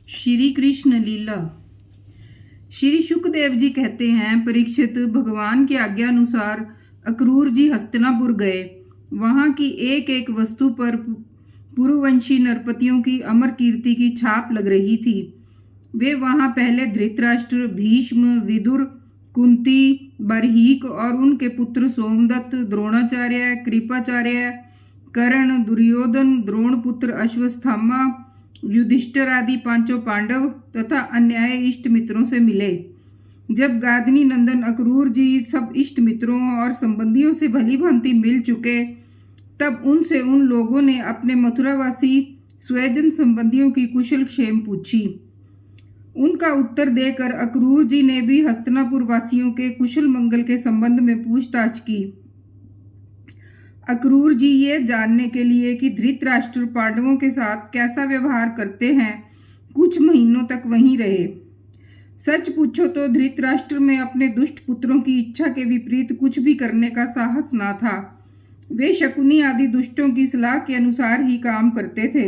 श्री कृष्ण लीला। श्री शुकदेव जी कहते हैं, परीक्षित, भगवान की आज्ञा अनुसार अक्रूर जी हस्तिनापुर गए। वहां की एक एक वस्तु पर पुरुवंशी नरपतियों की अमर कीर्ति की छाप लग रही थी। वे वहां पहले धृतराष्ट्र, भीष्म, विदुर, कुंती, बरहीक और उनके पुत्र सोमदत्त, द्रोणाचार्य, कृपाचार्य, कर्ण, दुर्योधन, द्रोणपुत्र अश्वत्थामा, युधिष्ठिर आदि पांचों पांडव तथा अन्य इष्ट मित्रों से मिले। जब गादनी नंदन अक्रूर जी सब इष्ट मित्रों और संबंधियों से भली भांति मिल चुके, तब उनसे उन लोगों ने अपने मथुरावासी स्वजन संबंधियों की कुशल क्षेम पूछी। उनका उत्तर देकर अक्रूर जी ने भी हस्तिनापुर वासियों के कुशल मंगल के संबंध में पूछताछ की। अक्रूर जी ये जानने के लिए कि धृतराष्ट्र पांडवों के साथ कैसा व्यवहार करते हैं, कुछ महीनों तक वहीं रहे। सच पूछो तो धृतराष्ट्र में अपने दुष्ट पुत्रों की इच्छा के विपरीत कुछ भी करने का साहस ना था। वे शकुनी आदि दुष्टों की सलाह के अनुसार ही काम करते थे।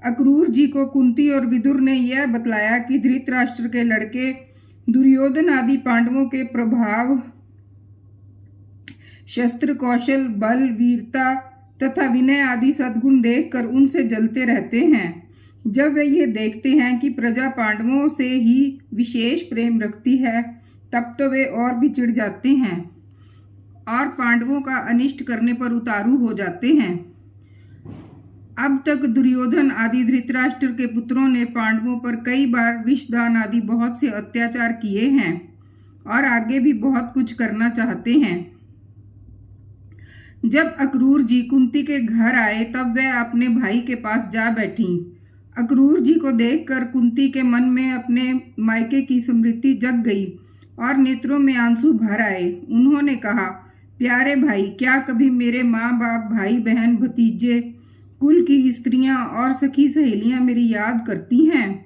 अक्रूर जी को कुंती और विदुर ने यह बतलाया कि धृतराष्ट्र के लड़के दुर्योधन आदि पांडवों के प्रभाव, शस्त्र कौशल, बल, वीरता तथा विनय आदि सद्गुण देखकर उनसे जलते रहते हैं। जब वे ये देखते हैं कि प्रजा पांडवों से ही विशेष प्रेम रखती है, तब तो वे और भी चिढ़ जाते हैं और पांडवों का अनिष्ट करने पर उतारू हो जाते हैं। अब तक दुर्योधन आदि धृतराष्ट्र के पुत्रों ने पांडवों पर कई बार विषदान आदि बहुत से अत्याचार किए हैं और आगे भी बहुत कुछ करना चाहते हैं। जब अक्रूर जी कुंती के घर आए, तब वह अपने भाई के पास जा बैठी। अक्रूर जी को देखकर कुंती के मन में अपने मायके की स्मृति जग गई और नेत्रों में आंसू भर आए। उन्होंने कहा, प्यारे भाई, क्या कभी मेरे माँ बाप, भाई बहन, भतीजे, कुल की स्त्रियां और सखी सहेलियां मेरी याद करती हैं?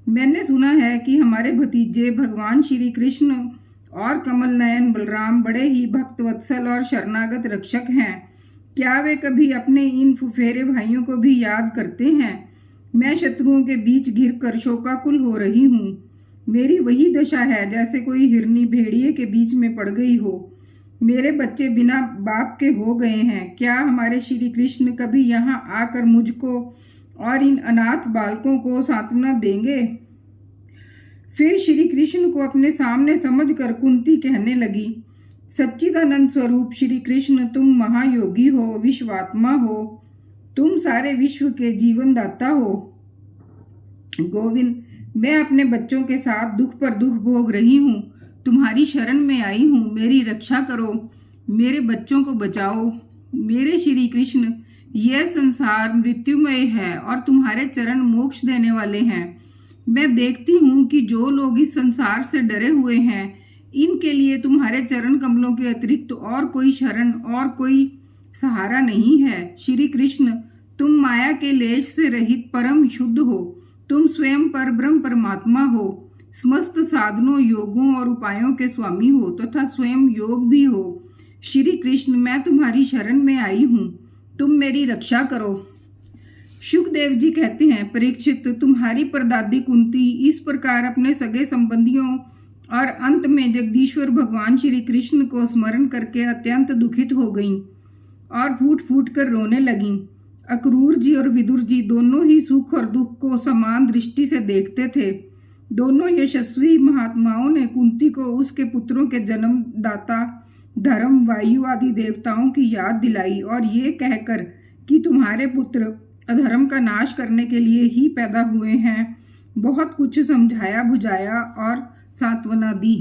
मैंने सुना है कि हमारे भतीजे भगवान श्री कृष्ण और कमल नयन बलराम बड़े ही भक्तवत्सल और शरणागत रक्षक हैं। क्या वे कभी अपने इन फुफेरे भाइयों को भी याद करते हैं? मैं शत्रुओं के बीच घिरकर शोकाकुल हो रही हूँ। मेरी वही दशा है जैसे कोई हिरनी भेड़िए के बीच में पड़ गई हो। मेरे बच्चे बिना बाप के हो गए हैं। क्या हमारे श्री कृष्ण कभी यहाँ आकर मुझको और इन अनाथ बालकों को सांत्वना देंगे? फिर श्री कृष्ण को अपने सामने समझकर कुंती कहने लगी, सच्चिदानंद स्वरूप श्री कृष्ण, तुम महायोगी हो, विश्वात्मा हो, तुम सारे विश्व के जीवन दाता हो। गोविंद, मैं अपने बच्चों के साथ दुख पर दुख भोग रही हूँ। तुम्हारी शरण में आई हूँ, मेरी रक्षा करो, मेरे बच्चों को बचाओ। मेरे श्री कृष्ण, यह संसार मृत्युमय है और तुम्हारे चरण मोक्ष देने वाले हैं। मैं देखती हूँ कि जो लोग इस संसार से डरे हुए हैं, इनके लिए तुम्हारे चरण कमलों के अतिरिक्त और कोई शरण और कोई सहारा नहीं है। श्री कृष्ण, तुम माया के लेश से रहित परम शुद्ध हो। तुम स्वयं पर ब्रह्म परमात्मा हो, समस्त साधनों, योगों और उपायों के स्वामी हो तथा स्वयं योग भी हो। श्री कृष्ण, मैं तुम्हारी शरण में आई हूँ, तुम मेरी रक्षा करो। शुकदेव जी कहते हैं, परीक्षित, तुम्हारी परदादी कुंती इस प्रकार अपने सगे संबंधियों और अंत में जगदीश्वर भगवान श्री कृष्ण को स्मरण करके अत्यंत दुखित हो गईं और फूट फूट कर रोने लगीं। अक्रूर जी और विदुर जी दोनों ही सुख और दुख को समान दृष्टि से देखते थे। दोनों यशस्वी महात्माओं ने कुंती को उसके पुत्रों के जन्मदाता धर्म, वायु आदि देवताओं की याद दिलाई और ये कहकर कि तुम्हारे पुत्र अधर्म का नाश करने के लिए ही पैदा हुए हैं, बहुत कुछ समझाया बुझाया और सांत्वना दी।